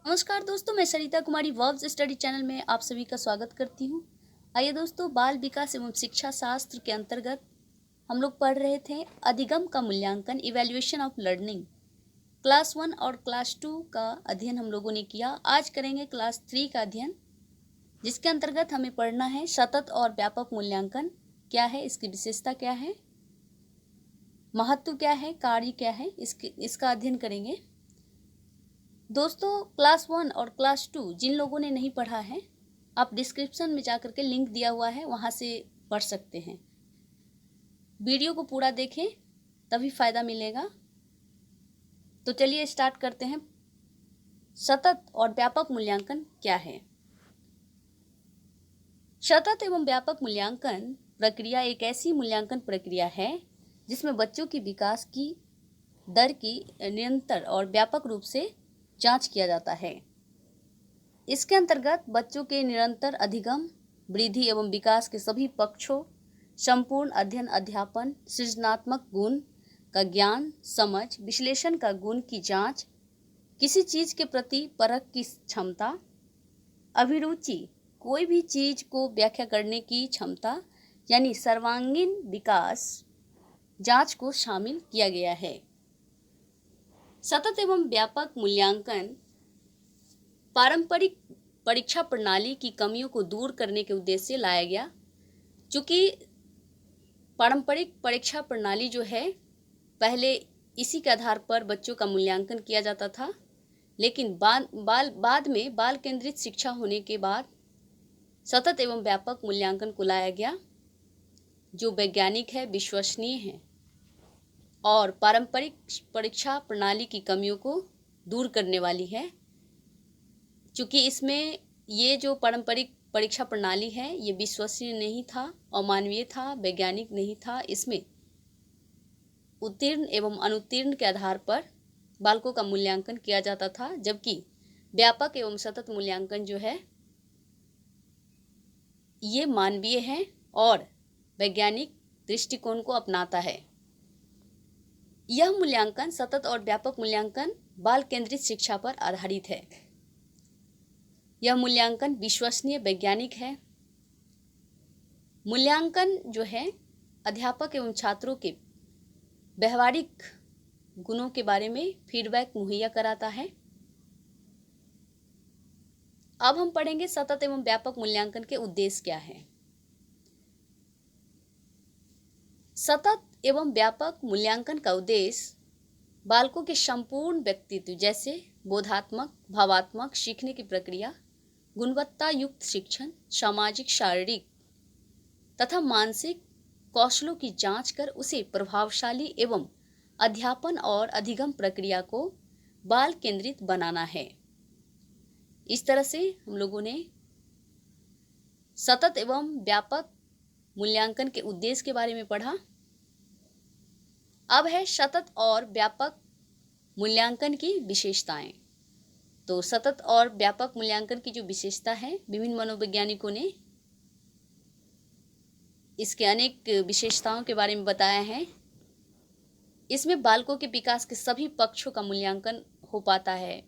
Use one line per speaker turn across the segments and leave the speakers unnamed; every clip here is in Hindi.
नमस्कार दोस्तों, मैं Sarita Kumari verbs study channel में आप सभी का स्वागत करती हूँ। आइए दोस्तों, बाल विकास एवं शिक्षा शास्त्र के अंतर्गत हम लोग पढ़ रहे थे अधिगम का मूल्यांकन, इवैल्यूएशन ऑफ लर्निंग। क्लास 1 और क्लास 2 का अध्ययन हम लोगों ने किया। आज करेंगे क्लास 3 का अध्ययन, जिसके अंतर्गत हमें पढ़ना है सतत और व्यापक मूल्यांकन क्या है, इसकी विशेषता क्या है, महत्व क्या है, कार्य क्या है, इसका अध्ययन करेंगे। दोस्तों, क्लास 1 और क्लास 2 जिन लोगों ने नहीं पढ़ा है, आप डिस्क्रिप्शन में जाकर के लिंक दिया हुआ है, वहाँ से पढ़ सकते हैं। वीडियो को पूरा देखें, तभी फायदा मिलेगा। तो चलिए स्टार्ट करते हैं। सतत और व्यापक मूल्यांकन क्या है? सतत एवं व्यापक मूल्यांकन प्रक्रिया एक ऐसी मूल्यांकन प्रक्रिया है जिसमें बच्चों की विकास की दर की निरंतर और व्यापक रूप से जांच किया जाता है। इसके अंतर्गत बच्चों के निरंतर अधिगम, वृद्धि एवं विकास के सभी पक्षों, संपूर्ण अध्ययन, अध्यापन, सृजनात्मक गुण का ज्ञान, समझ, विश्लेषण का गुण की जांच, किसी चीज के प्रति परख की क्षमता, अभिरुचि, कोई भी चीज को व्याख्या करने की क्षमता यानी सर्वांगीण विकास जांच को शामिल किया गया है। सतत एवं व्यापक मूल्यांकन पारंपरिक परीक्षा प्रणाली की कमियों को दूर करने के उद्देश्य से लाया गया। चूंकि पारंपरिक परीक्षा प्रणाली जो है, पहले इसी के आधार पर बच्चों का मूल्यांकन किया जाता था, लेकिन बाद में बाल केंद्रित शिक्षा होने के बाद सतत एवं व्यापक मूल्यांकन को लाया गया, जो वैज्ञानिक है, विश्वसनीय है और पारंपरिक परीक्षा प्रणाली की कमियों को दूर करने वाली है। चूंकि इसमें ये जो पारंपरिक परीक्षा प्रणाली है, ये विश्वसनीय नहीं था, अमानवीय था, वैज्ञानिक नहीं था। इसमें उत्तीर्ण एवं अनुत्तीर्ण के आधार पर बालकों का मूल्यांकन किया जाता था, जबकि व्यापक एवं सतत मूल्यांकन जो है, ये मानवीय है और वैज्ञानिक दृष्टिकोण को अपनाता है। यह मूल्यांकन, सतत और व्यापक मूल्यांकन, बाल केंद्रित शिक्षा पर आधारित है। यह मूल्यांकन विश्वसनीय, वैज्ञानिक है। मूल्यांकन जो है, अध्यापक एवं छात्रों के व्यवहारिक गुणों के बारे में फीडबैक मुहैया कराता है। अब हम पढ़ेंगे सतत एवं व्यापक मूल्यांकन के उद्देश्य क्या है। सतत एवं व्यापक मूल्यांकन का उद्देश्य बालकों के संपूर्ण व्यक्तित्व, जैसे बोधात्मक, भावात्मक सीखने की प्रक्रिया, गुणवत्ता युक्त शिक्षण, सामाजिक, शारीरिक तथा मानसिक कौशलों की जांच कर उसे प्रभावशाली एवं अध्यापन और अधिगम प्रक्रिया को बाल केंद्रित बनाना है। इस तरह से हम लोगों ने सतत एवं व्यापक मूल्यांकन के उद्देश्य के बारे में पढ़ा। अब है सतत और व्यापक मूल्यांकन की विशेषताएं। तो सतत और व्यापक मूल्यांकन की जो विशेषता है, विभिन्न मनोवैज्ञानिकों ने इसके अनेक विशेषताओं के बारे में बताया है। इसमें बालकों के विकास के सभी पक्षों का मूल्यांकन हो पाता है।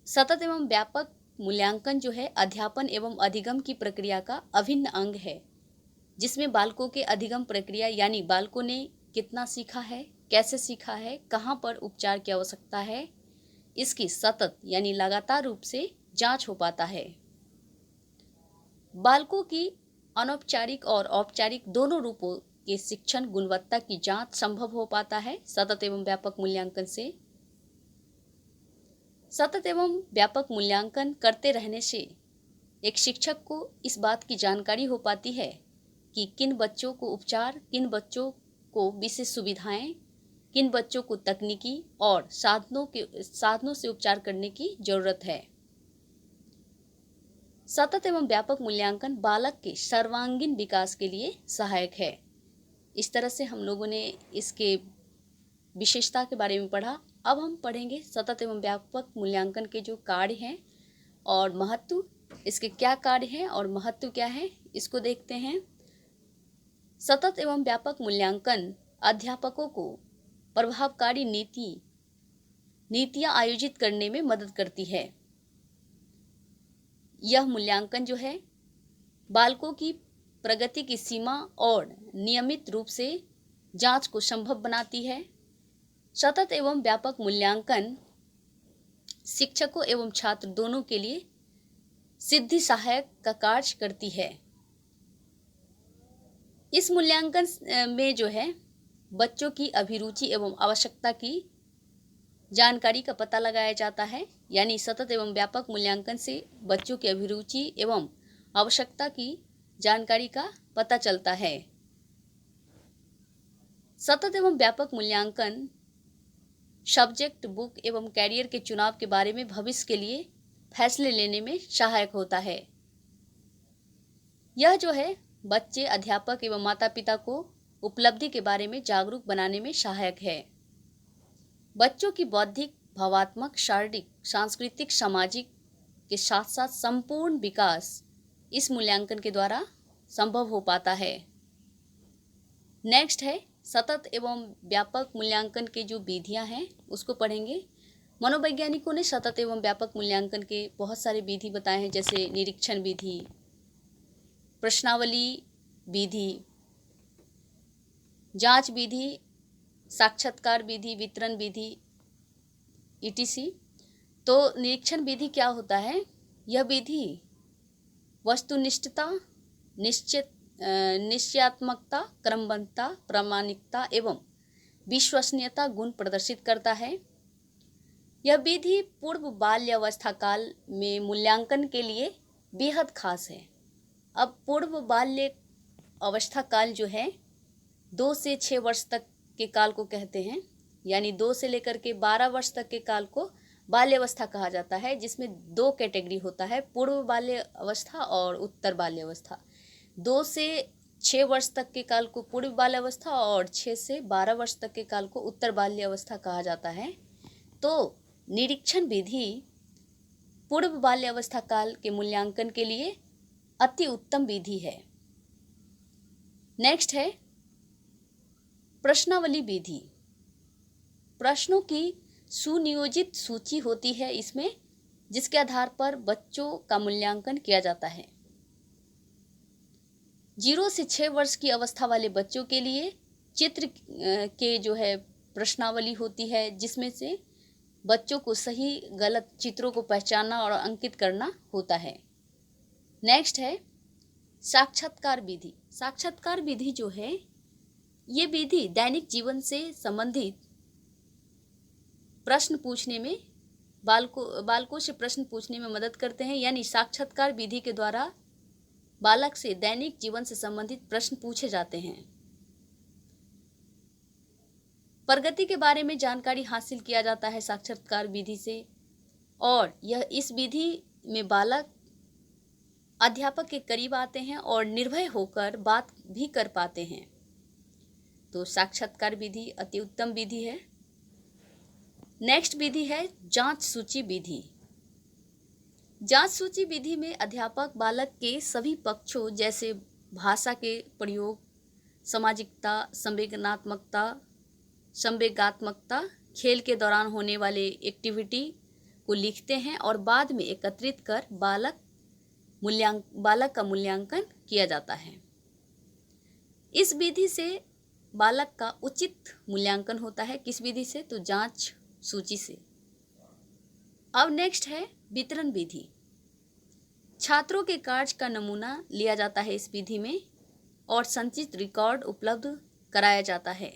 सतत एवं व्यापक मूल्यांकन जो है, अध्यापन एवं अधिगम की प्रक्रिया का अभिन्न अंग है, जिसमें बालकों के अधिगम प्रक्रिया यानी बालकों ने कितना सीखा है, कैसे सीखा है, कहाँ पर उपचार की आवश्यकता है, इसकी सतत यानी लगातार रूप से जांच हो पाता है। बालकों की अनौपचारिक और औपचारिक दोनों रूपों के शिक्षण गुणवत्ता की जांच संभव हो पाता है सतत एवं व्यापक मूल्यांकन से। सतत एवं व्यापक मूल्यांकन करते रहने से एक शिक्षक को इस बात की जानकारी हो पाती है कि किन बच्चों को उपचार, किन बच्चों को विशेष सुविधाएं, किन बच्चों को तकनीकी और साधनों से उपचार करने की जरूरत है। सतत एवं व्यापक मूल्यांकन बालक के सर्वांगीण विकास के लिए सहायक है। इस तरह से हम लोगों ने इसके विशेषता के बारे में पढ़ा। अब हम पढ़ेंगे सतत एवं व्यापक मूल्यांकन के जो कार्य हैं और महत्व, इसके क्या कार्य हैं और महत्व क्या है, इसको देखते हैं। सतत एवं व्यापक मूल्यांकन अध्यापकों को प्रभावकारी नीति नीतियां आयोजित करने में मदद करती है। यह मूल्यांकन जो है बालकों की प्रगति की सीमा और नियमित रूप से जांच को संभव बनाती है। सतत एवं व्यापक मूल्यांकन शिक्षकों एवं छात्र दोनों के लिए सिद्धि सहायक का कार्य करती है। इस मूल्यांकन में जो है बच्चों की अभिरुचि एवं आवश्यकता की जानकारी का पता लगाया जाता है। यानी सतत एवं व्यापक मूल्यांकन से बच्चों की अभिरुचि एवं आवश्यकता की जानकारी का पता चलता है। सतत एवं व्यापक मूल्यांकन सब्जेक्ट, बुक एवं कैरियर के चुनाव के बारे में भविष्य के लिए फैसले लेने में सहायक होता है। यह जो है बच्चे, अध्यापक एवं माता पिता को उपलब्धि के बारे में जागरूक बनाने में सहायक है। बच्चों की बौद्धिक, भावात्मक, शारीरिक, सांस्कृतिक, सामाजिक के साथ साथ संपूर्ण विकास इस मूल्यांकन के द्वारा संभव हो पाता है। नेक्स्ट है सतत एवं व्यापक मूल्यांकन के जो विधियां हैं उसको पढ़ेंगे। मनोवैज्ञानिकों ने सतत एवं व्यापक मूल्यांकन के बहुत सारे विधि बताए हैं, जैसे निरीक्षण विधि, प्रश्नावली विधि, जांच विधि, साक्षात्कार विधि, वितरण विधि etc। तो निरीक्षण विधि क्या होता है? यह विधि वस्तुनिष्ठता, निश्चयात्मकता, क्रमबद्धता, प्रामाणिकता एवं विश्वसनीयता गुण प्रदर्शित करता है। यह विधि पूर्व बाल्यावस्था काल में मूल्यांकन के लिए बेहद खास है। अब पूर्व बाल्य अवस्था काल जो है 2 से 6 वर्ष तक के काल को कहते हैं। यानी 2 से लेकर के 12 वर्ष तक के काल को बाल्यावस्था कहा जाता है, जिसमें 2 कैटेगरी होता है, पूर्व बाल्य अवस्था और उत्तर बाल्य अवस्था। 2 से 6 वर्ष तक के काल को पूर्व बाल्य अवस्था और 6 से 12 वर्ष तक के काल को उत्तर बाल्य अवस्था कहा जाता है। तो निरीक्षण विधि पूर्व बाल्य अवस्था काल के मूल्यांकन के लिए अति उत्तम विधि है। नेक्स्ट है प्रश्नावली विधि। प्रश्नों की सुनियोजित सूची होती है इसमें, जिसके आधार पर बच्चों का मूल्यांकन किया जाता है। 0 से 6 वर्ष की अवस्था वाले बच्चों के लिए चित्र के जो है प्रश्नावली होती है, जिसमें से बच्चों को सही गलत चित्रों को पहचानना और अंकित करना होता है। नेक्स्ट है साक्षात्कार विधि। साक्षात्कार विधि जो है ये विधि दैनिक जीवन से संबंधित प्रश्न पूछने में बालकों से प्रश्न पूछने में मदद करते हैं। यानी साक्षात्कार विधि के द्वारा बालक से दैनिक जीवन से संबंधित प्रश्न पूछे जाते हैं। प्रगति के बारे में जानकारी हासिल किया जाता है साक्षात्कार विधि से, और यह इस विधि में बालक अध्यापक के करीब आते हैं और निर्भय होकर बात भी कर पाते हैं। तो साक्षात्कार विधि अति उत्तम विधि है। नेक्स्ट विधि है जांच सूची विधि। जांच सूची विधि में अध्यापक बालक के सभी पक्षों जैसे भाषा के प्रयोग, सामाजिकता, संवेगात्मकता, खेल के दौरान होने वाले एक्टिविटी को लिखते हैं और बाद में एकत्रित कर बालक का मूल्यांकन किया जाता है। इस विधि से बालक का उचित मूल्यांकन होता है। किस विधि से? तो जांच सूची से। अब नेक्स्ट है वितरण विधि। छात्रों के कार्य का नमूना लिया जाता है इस विधि में और संचित रिकॉर्ड उपलब्ध कराया जाता है।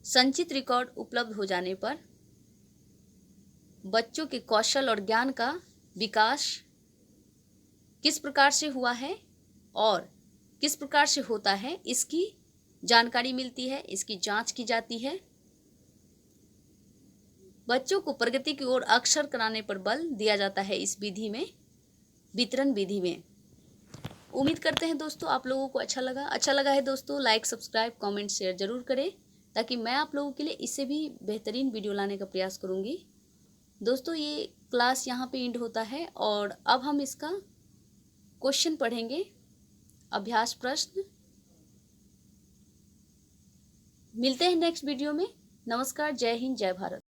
संचित रिकॉर्ड उपलब्ध हो जाने पर बच्चों के कौशल और ज्ञान का विकास किस प्रकार से हुआ है और किस प्रकार से होता है, इसकी जानकारी मिलती है, इसकी जांच की जाती है। बच्चों को प्रगति की ओर अग्रसर कराने पर बल दिया जाता है इस विधि में, वितरण विधि में। उम्मीद करते हैं दोस्तों आप लोगों को अच्छा लगा है दोस्तों। लाइक, सब्सक्राइब, कमेंट, शेयर जरूर करें ताकि मैं आप लोगों के लिए इससे भी बेहतरीन वीडियो लाने का प्रयास करूंगी। दोस्तों ये क्लास यहाँ पे एंड होता है और अब हम इसका क्वेश्चन पढ़ेंगे, अभ्यास प्रश्न। मिलते हैं नेक्स्ट वीडियो में। नमस्कार, जय हिंद, जय भारत।